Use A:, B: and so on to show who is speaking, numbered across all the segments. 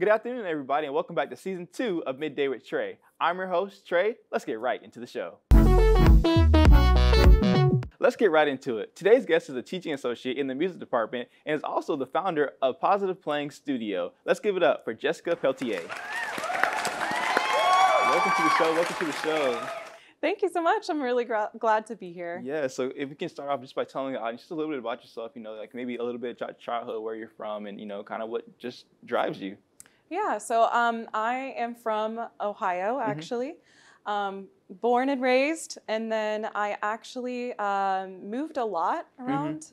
A: Good afternoon, everybody, and welcome back to Season 2 of Midday with Trey. I'm your host, Trey. Let's get right into the show. Let's get right into it. Today's guest is a teaching associate in the music department and is also the founder of Positive Playing Studio. Let's give it up for Jessica Pelltier. Welcome to the show. Welcome to the show.
B: Thank you so much. I'm really glad to be here.
A: Yeah, so if we can start off just by telling the audience just a little bit about yourself, like maybe a little bit about childhood, where you're from, and, kind of what just drives you.
B: Yeah, so I am from Ohio, actually. Born and raised, and then I actually moved a lot around.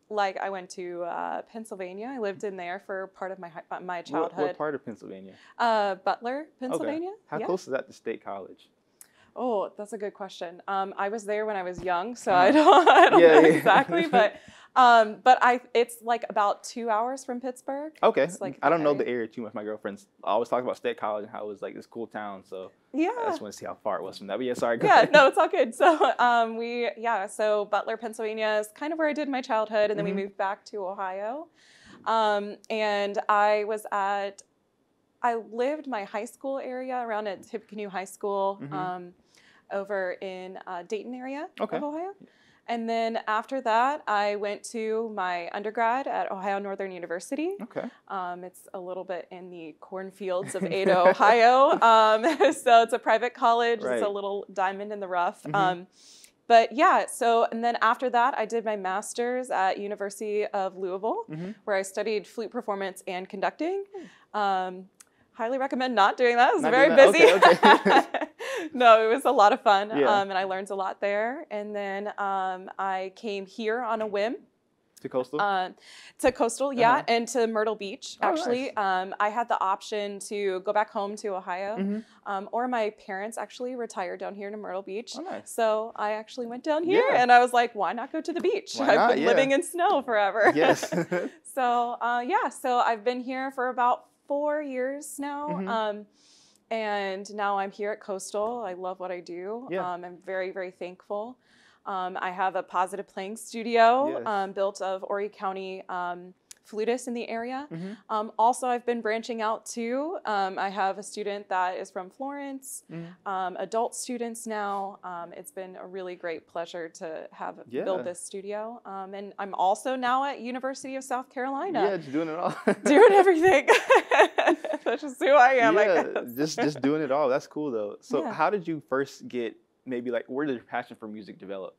B: Like I went to Pennsylvania. I lived in there for part of my childhood.
A: What part of Pennsylvania?
B: Butler, Pennsylvania.
A: Okay. How close is that to State College?
B: Oh, that's a good question. I was there when I was young, so I don't know exactly, but it's like about 2 hours from Pittsburgh.
A: Okay. I don't know the area too much. My girlfriends always talk about State College and how it was like this cool town. So
B: yeah,
A: I just want to see how far it was from that. But yeah, sorry. Go
B: yeah,
A: ahead.
B: no, it's all good. So so Butler, Pennsylvania is kind of where I did my childhood, and then we moved back to Ohio. And I lived my high school area around at Tippecanoe High School over in Dayton area of Ohio. And then after that, I went to my undergrad at Ohio Northern University. Okay. It's a little bit in the cornfields of Ada, Ohio. So it's a private college. Right. It's a little diamond in the rough. But yeah, and then after that, I did my master's at University of Louisville, where I studied flute performance and conducting. Highly recommend not doing that. It was very busy. Okay. No, it was a lot of fun, and I learned a lot there. And then I came here on a whim.
A: To Coastal?
B: To Coastal, yeah, and to Myrtle Beach, actually. Nice. I had the option to go back home to Ohio, or my parents actually retired down here to Myrtle Beach. Oh, nice. So I actually went down here, and I was like, why not go to the beach? I've been living in snow forever. Yes. So I've been here for about 4 years now. And now I'm here at Coastal. I love what I do. Yeah. I'm very, very thankful. I have a Positive Playing Studio built of Horry County flutists in the area. Also, I've been branching out too. I have a student that is from Florence, adult students now. It's been a really great pleasure to build this studio. And I'm also now at University of South Carolina.
A: Yeah, just doing it all.
B: Doing everything. That's just who I am, I guess.
A: just doing it all. That's cool though. So how did you first get, where did your passion for music develop?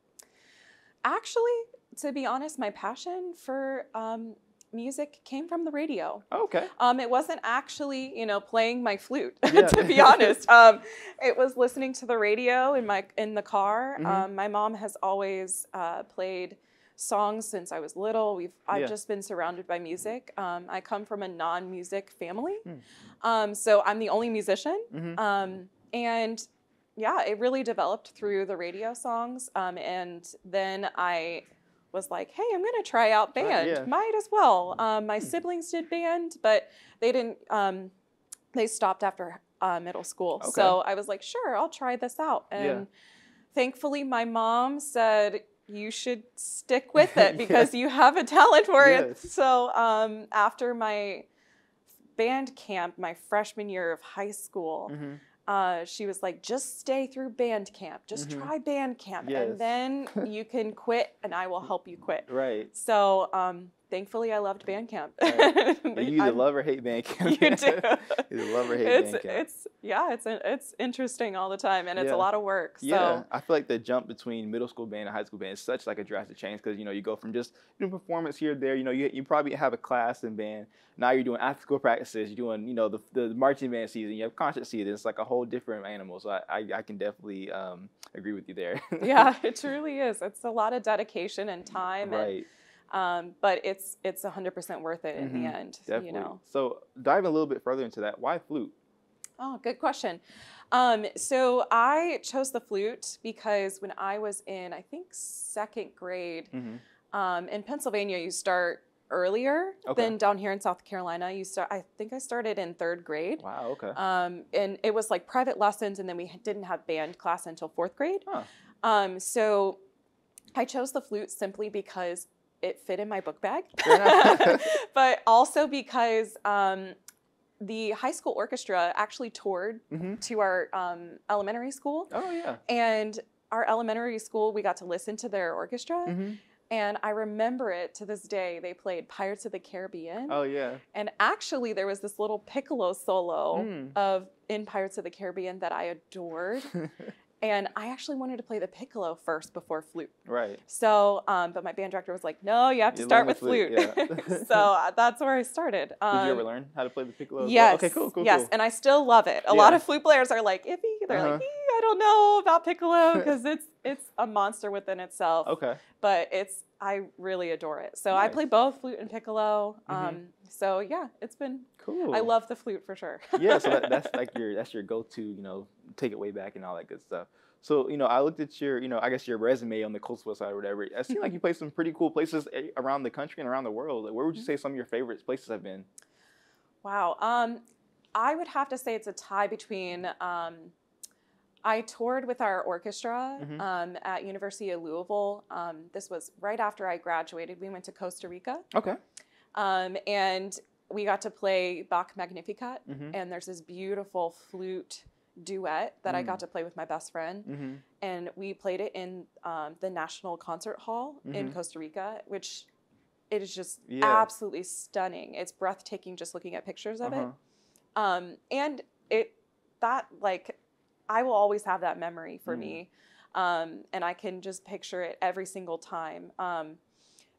B: Actually, to be honest, my passion for music came from the radio.
A: Oh, okay.
B: It wasn't actually, playing my flute, to be honest. It was listening to the radio in the car. My mom has always played songs since I was little. I've just been surrounded by music. I come from a non-music family, so I'm the only musician. And yeah, it really developed through the radio songs. And then I was like, hey, I'm going to try out band. Might as well. My siblings did band, but they didn't, they stopped after middle school. Okay. So I was like, sure, I'll try this out. And thankfully my mom said, you should stick with it because you have a talent for it. So after my band camp, my freshman year of high school, she was like, just stay through band camp. Just try band camp. And then you can quit and I will help you quit. Right. So thankfully I loved band camp.
A: Right. You either love or hate band camp.
B: You do.
A: Either love or hate band camp.
B: It's interesting all the time and it's a lot of work. So.
A: Yeah, I feel like the jump between middle school band and high school band is such like a drastic change because, you go from just doing performance here or there, you probably have a class in band. Now you're doing after school practices, you're doing, the marching band season, you have concert season. It's like a whole different animal. So I can definitely agree with you there.
B: Yeah, it truly is. It's a lot of dedication and time.
A: Right.
B: But it's 100% worth it in the end.
A: Definitely. So diving a little bit further into that, why flute?
B: Oh, good question. So I chose the flute because when I was in, I think, second grade, in Pennsylvania, you start earlier than down here in South Carolina. I think I started in third grade.
A: Wow, okay.
B: And it was like private lessons, and then we didn't have band class until fourth grade. So I chose the flute simply because it fit in my book bag,
A: Fair enough.
B: but also because the high school orchestra actually toured to our elementary school.
A: Oh, yeah.
B: And our elementary school, we got to listen to their orchestra. And I remember it to this day. They played Pirates of the Caribbean.
A: Oh, yeah.
B: And actually, there was this little piccolo solo in Pirates of the Caribbean that I adored. And I actually wanted to play the piccolo first before flute.
A: Right.
B: So, but my band director was like, no, you have to start with flute.
A: Yeah.
B: So that's where I started.
A: Did you ever learn how to play the piccolo?
B: Yes.
A: Okay, cool.
B: Yes, and I still love it. A lot of flute players are like iffy. They're like, I don't know about piccolo because it's a monster within itself.
A: Okay.
B: But I really adore it. So I play both flute and piccolo. So yeah, it's been
A: cool.
B: I love the flute for sure.
A: Yeah, so that's like that's your go-to, take it way back and all that good stuff. So, I looked at your, I guess your resume on the Coastal side or whatever. It seemed like you played some pretty cool places around the country and around the world. Like, where would you say some of your favorite places have been?
B: Wow. I would have to say it's a tie between I toured with our orchestra at University of Louisville. This was right after I graduated. We went to Costa Rica.
A: Okay.
B: And we got to play Bach Magnificat. And there's this beautiful flute duet that I got to play with my best friend. And we played it in the National Concert Hall in Costa Rica, which it is just absolutely stunning. It's breathtaking just looking at pictures of it. And I will always have that memory for me. And I can just picture it every single time.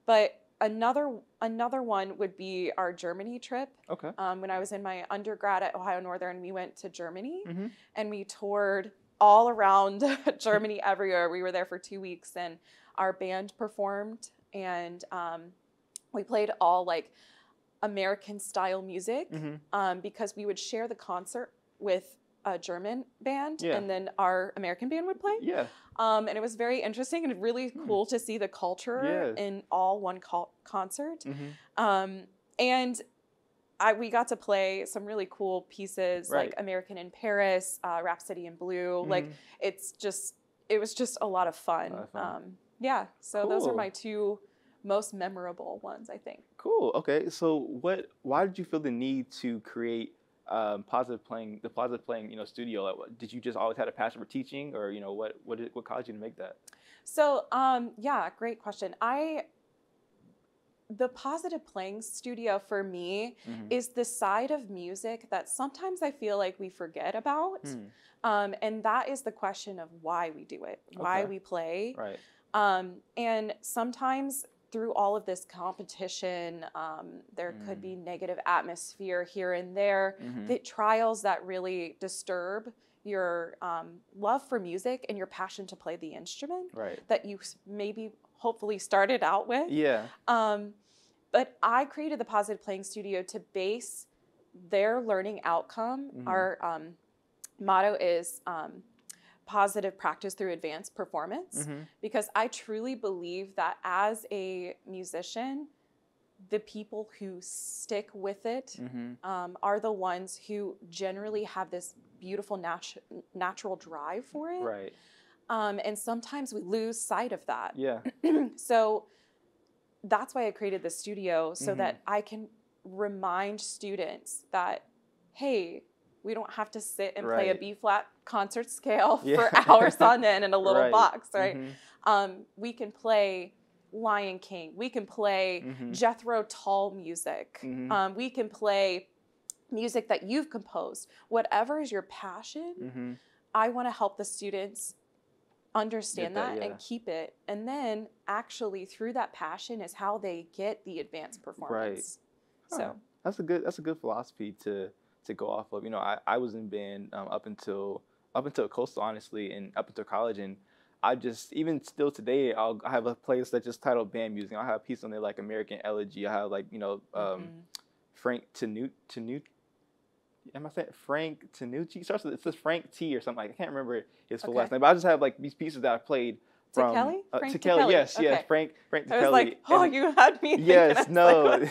B: But another one would be our Germany trip.
A: Okay.
B: When I was in my undergrad at Ohio Northern, we went to Germany and we toured all around Germany everywhere. We were there for 2 weeks and our band performed and we played all like American style music because we would share the concert with a German band and then our American band would play. Yeah. And it was very interesting and really cool to see the culture in all one concert. And we got to play some really cool pieces like American in Paris, Rhapsody in Blue. Like it was just a lot of fun. Yeah. So those are my two most memorable ones, I think.
A: Cool. Okay. So why did you feel the need to create positive playing studio? Did you just always had a passion for teaching, or what caused you to make that?
B: So great question. The positive playing studio for me is the side of music that sometimes I feel like we forget about, and that is the question of why we do it, why we play, and sometimes through all of this competition, there could be negative atmosphere here and there, the trials that really disturb your love for music and your passion to play the instrument that you maybe hopefully started out with. Yeah. But I created the Positive Playing Studio to base their learning outcome. Our motto is positive practice through advanced performance, because I truly believe that as a musician, the people who stick with it are the ones who generally have this beautiful natural drive for it. Right. And sometimes we lose sight of that. Yeah. So that's why I created the studio, so that I can remind students that, hey, we don't have to sit and play a B-flat concert scale for hours on end in a little box, right? We can play Lion King. We can play Jethro Tull music. We can play music that you've composed. Whatever is your passion, I want to help the students understand that and keep it. And then actually through that passion is how they get the advanced performance. So
A: that's a good philosophy to go off of. I was in band up until Coastal, honestly, and up until college, and I just, even still today, I have a playlist that's just titled band music. I'll have a piece on there like American Elegy. I have like Frank Tanucci. Am I saying Frank Tanucci? It says Frank T or something like. I can't remember his full last name, but I just have like these pieces that I played from
B: Frank
A: Kelly. Yes, Frank Kelly.
B: I was like, you had me.
A: Yes, no.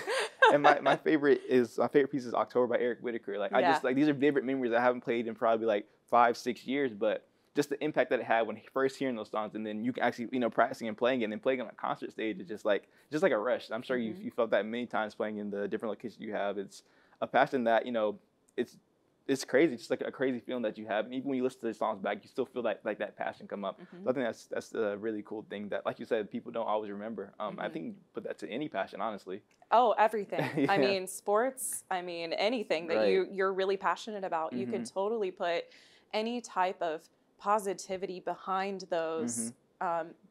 A: And my favorite piece is October by Eric Whitaker. Like I just like, these are favorite memories I haven't played in probably like 5-6 years, but just the impact that it had when first hearing those songs, and then you can actually, practicing and playing it, and then playing on a concert stage is just like a rush. I'm sure you felt that many times playing in the different locations you have. It's a passion that, it's crazy, just like a crazy feeling that you have. And even when you listen to the songs back, you still feel that passion come up. So I think that's a really cool thing that, like you said, people don't always remember. I think you put that to any passion, honestly.
B: Oh, everything. I mean, sports, anything that you're really passionate about, you can totally put any type of positivity behind those,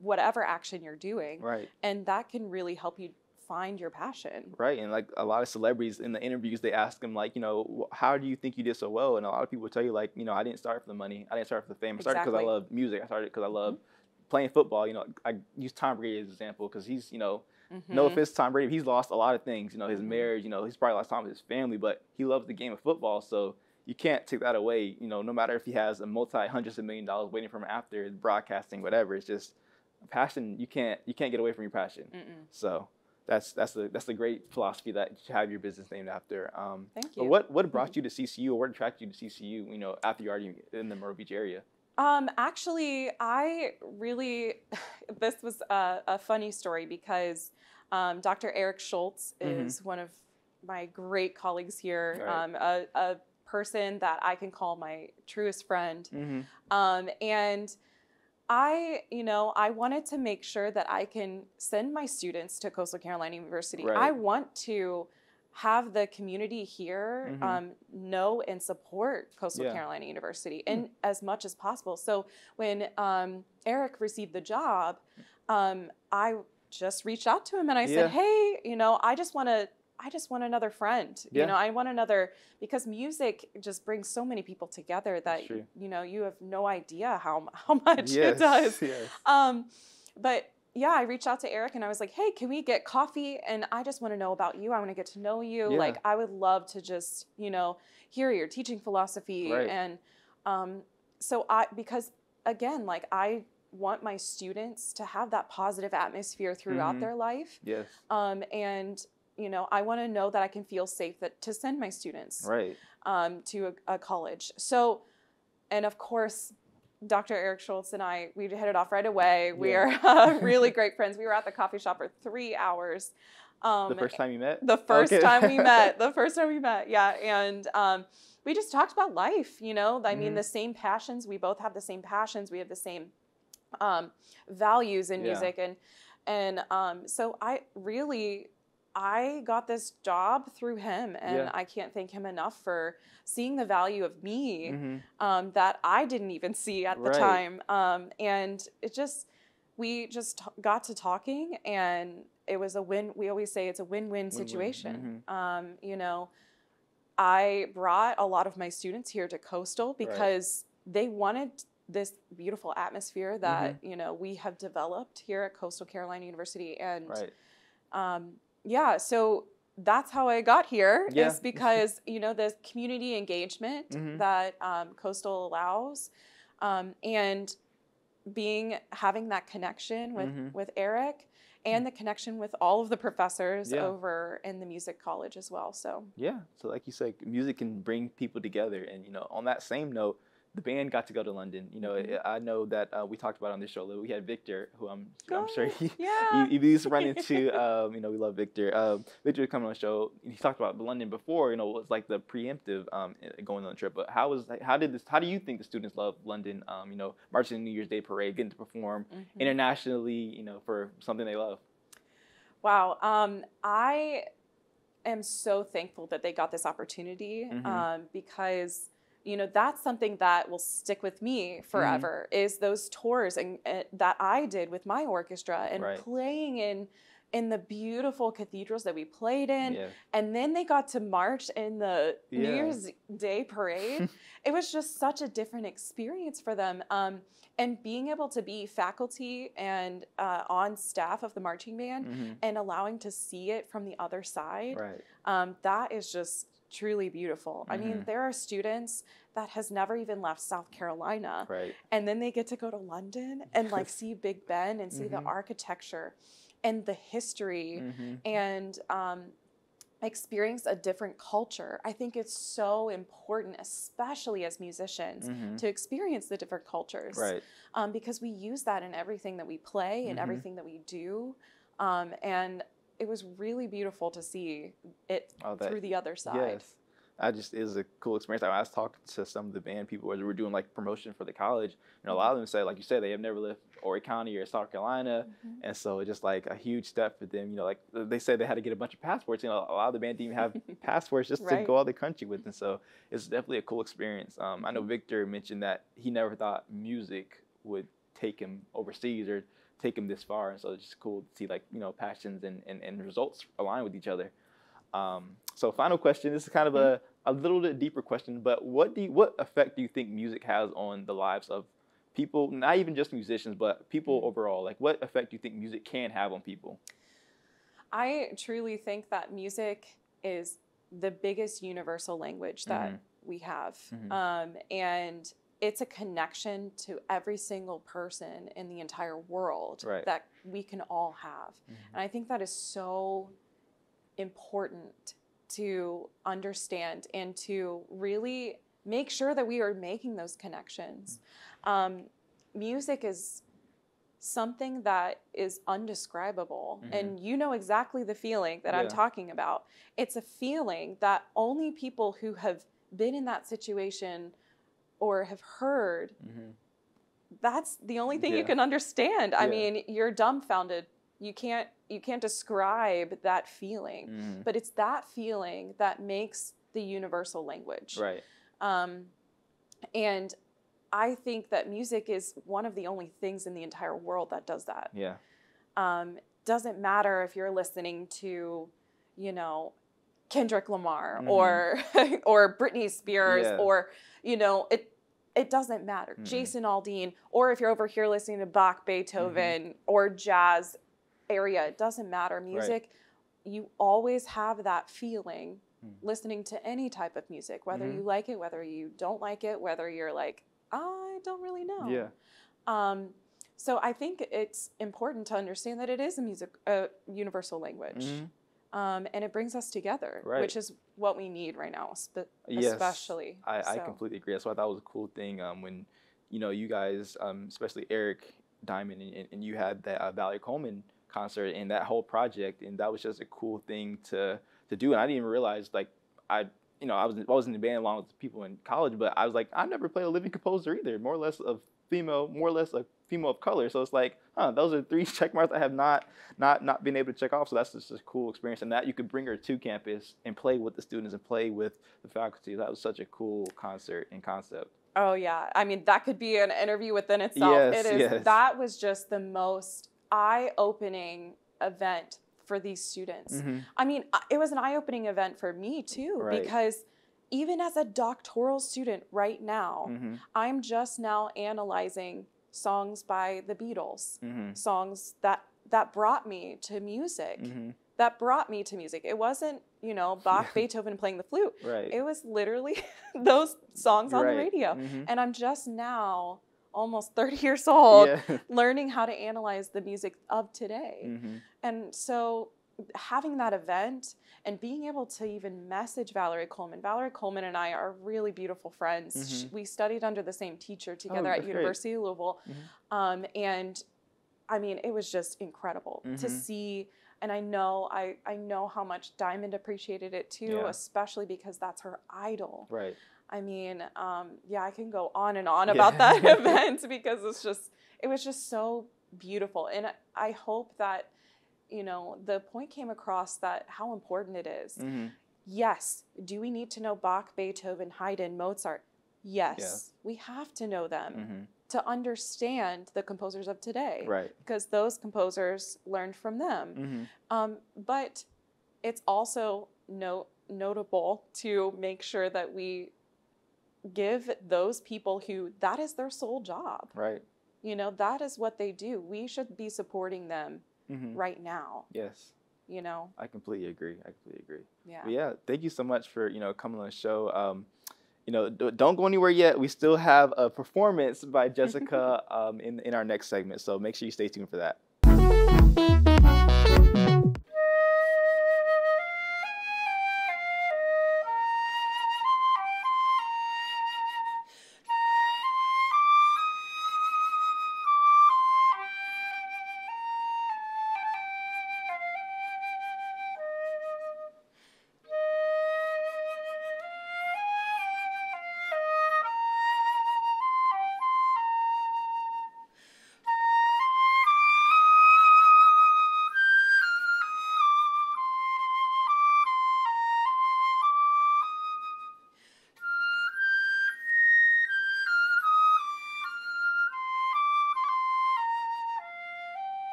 B: whatever action you're doing.
A: Right.
B: And that can really help you find your passion.
A: Right. And like a lot of celebrities in the interviews, they ask them like, how do you think you did so well? And a lot of people tell you like, I didn't start for the money. I didn't start for the fame. I started because I love music. I started because I love playing football. I use Tom Brady as an example because he's, no offense to Tom Brady, he's lost a lot of things, his marriage, he's probably lost time with his family, but he loves the game of football. So you can't take that away, no matter if he has a hundreds of $millions waiting for him after broadcasting, whatever. It's just a passion. You can't get away from your passion. So that's a great philosophy that you have your business named after.
B: Thank you.
A: But what brought you to CCU, or what attracted you to CCU, after you're already in the Myrtle Beach area?
B: Actually, this was a funny story because Dr. Eric Schultz is one of my great colleagues here, a person that I can call my truest friend. And I wanted to make sure that I can send my students to Coastal Carolina University. I want to have the community here know and support Coastal Carolina University in as much as possible. So when Eric received the job, I just reached out to him and I said, hey, I just want another friend. I want another, because music just brings so many people together that, you have no idea how much it does. But yeah, I reached out to Eric and I was like, hey, can we get coffee? And I just want to know about you. I want to get to know you. Like, I would love to just, hear your teaching philosophy. And because again, like I want my students to have that positive atmosphere throughout their life. And I want to know that I can feel safe to send my students to a college. So, and of course, Dr. Eric Schultz and I, we hit it off right away. We are really great friends. We were at the coffee shop for 3 hours.
A: The first time you met?
B: The first time we met. The first time we met, yeah. And we just talked about life, I mean, the same passions. We both have the same passions. We have the same values in music. And so I got this job through him, and I can't thank him enough for seeing the value of me that I didn't even see at the time. And we just got to talking, and it was a win. We always say it's a win-win situation. I brought a lot of my students here to Coastal because they wanted this beautiful atmosphere that, we have developed here at Coastal Carolina University. And so that's how I got here, is because, the community engagement that Coastal allows, and having that connection with Eric, and the connection with all of the professors over in the music college as well. So
A: so like you said, music can bring people together. And on that same note, the band got to go to London. I know that we talked about on this show. We had Victor, who I'm sure you used to run into. We love Victor. Victor coming on the show. He talked about London before. It was like the preemptive going on the trip. But how do you think the students love London? Marching in the New Year's Day parade, getting to perform internationally. For something they love.
B: Wow, I am so thankful that they got this opportunity because. That's something that will stick with me forever, is those tours and that I did with my orchestra and playing in the beautiful cathedrals that we played in. And then they got to march in the New Year's Day parade. It was just such a different experience for them. And being able to be faculty and on staff of the marching band and allowing to see it from the other side, that is just truly beautiful. I mean, there are students that has never even left South Carolina, and then they get to go to London and like see Big Ben and see the architecture and the history, and experience a different culture. I think it's so important, especially as musicians, to experience the different cultures.
A: Right.
B: Because we use that in everything that we play and everything that we do. And it was really beautiful to see it through the other side.
A: Yes. It was a cool experience. I was talking to some of the band people as we were doing like promotion for the college, and a lot of them say, like you said, they have never left Horry County or South Carolina, and so it's just like a huge step for them. You know, like they said they had to get a bunch of passports. You know, a lot of the band didn't even have passports just to go out of the country with, and so it's definitely a cool experience. I know Victor mentioned that he never thought music would take him overseas or take him this far, and so it's just cool to see like, you know, passions and results align with each other. So final question, this is kind of a little bit deeper question, but what effect do you think music has on the lives of people, not even just musicians, but people overall? Like, what effect do you think music can have on people?
B: I truly think that music is the biggest universal language that we have. And it's a connection to every single person in the entire world that we can all have. And I think that is so important to understand and to really make sure that we are making those connections. Music is something that is undescribable, and you know exactly the feeling that I'm talking about. It's a feeling that only people who have been in that situation or have heard, that's the only thing you can understand. I mean, you're dumbfounded. You can't describe that feeling, but it's that feeling that makes the universal language.
A: Right.
B: And I think that music is one of the only things in the entire world that does that.
A: Yeah.
B: Doesn't matter if you're listening to, you know, Kendrick Lamar or Britney Spears or, you know, it doesn't matter. Jason Aldean, or if you're over here listening to Bach, Beethoven, or jazz area, it doesn't matter. Music, you always have that feeling listening to any type of music, whether you like it, whether you don't like it, whether you're like, I don't really know.
A: Yeah.
B: So I think it's important to understand that it is a universal language. And it brings us together, which is what we need right now, especially.
A: I completely agree. That's why I thought it was a cool thing when, you know, you guys, especially Eric Diamond, and you had that Valerie Coleman concert and that whole project, and that was just a cool thing to do. And I didn't even realize, like, I was in the band along with people in college, but I was like, I never played a living composer either, more or less a female of color. So it's like, those are 3 check marks I have not been able to check off. So that's just a cool experience, and that you could bring her to campus and play with the students and play with the faculty. That was such a cool concert and concept.
B: Oh yeah, I mean, that could be an interview within itself.
A: Yes.
B: That was just the most eye-opening event for these students. I mean, it was an eye-opening event for me too, because even as a doctoral student right now, I'm just now analyzing songs by the Beatles, songs that brought me to music. It wasn't, you know, Bach, Beethoven playing the flute. It was literally those songs on the radio. And I'm just now, almost 30 years old, learning how to analyze the music of today. And so having that event and being able to even message Valerie Coleman and I are really beautiful friends. We studied under the same teacher together at University of Louisville. And I mean, it was just incredible to see. And I know how much Diamond appreciated it too, especially because that's her idol. I mean, I can go on and on about that event because it was just so beautiful. And I hope that, you know, the point came across that how important it is. Yes. Do we need to know Bach, Beethoven, Haydn, Mozart? Yes. We have to know them to understand the composers of today. Because those composers learned from them. But it's also notable to make sure that we give those people who that is their sole job. You know, that is what they do. We should be supporting them right now.
A: Yes.
B: You know?
A: I completely agree.
B: Yeah.
A: But yeah, thank you so much for, you know, coming on the show. You know, don't go anywhere yet. We still have a performance by Jessica in our next segment. So make sure you stay tuned for that.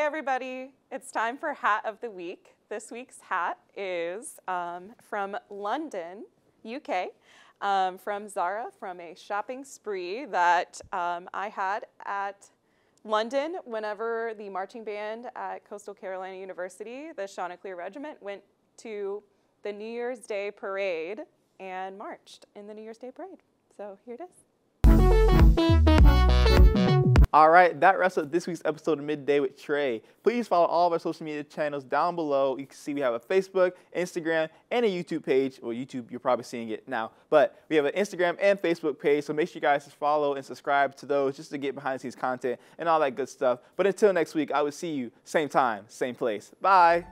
B: everybody. It's time for Hat of the Week. This week's hat is from London, UK, from Zara, from a shopping spree that I had at London whenever the marching band at Coastal Carolina University, the Chanticleer Regiment, went to the New Year's Day parade and marched in the New Year's Day parade. So here it is.
A: All right, that wraps up this week's episode of Midday with Trey. Please follow all of our social media channels down below. You can see we have a Facebook, Instagram, and a YouTube page. Well, YouTube, you're probably seeing it now. But we have an Instagram and Facebook page, so make sure you guys follow and subscribe to those just to get behind-the-scenes content and all that good stuff. But until next week, I will see you same time, same place. Bye.